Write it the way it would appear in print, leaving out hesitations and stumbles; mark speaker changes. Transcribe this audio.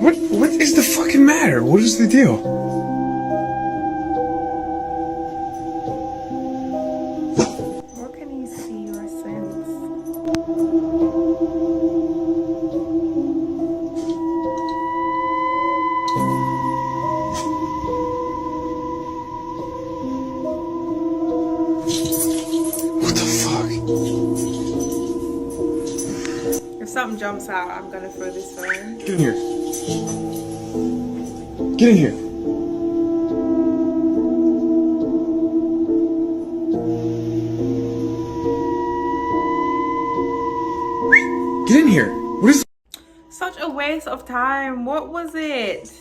Speaker 1: What is the fucking matter? What is the deal?
Speaker 2: Where can he see your sins?
Speaker 1: What the fuck?
Speaker 2: If something jumps out, I'm gonna throw this phone.
Speaker 1: Get in here. Get in here. Get in here. What is
Speaker 2: Such a waste of time. What was it?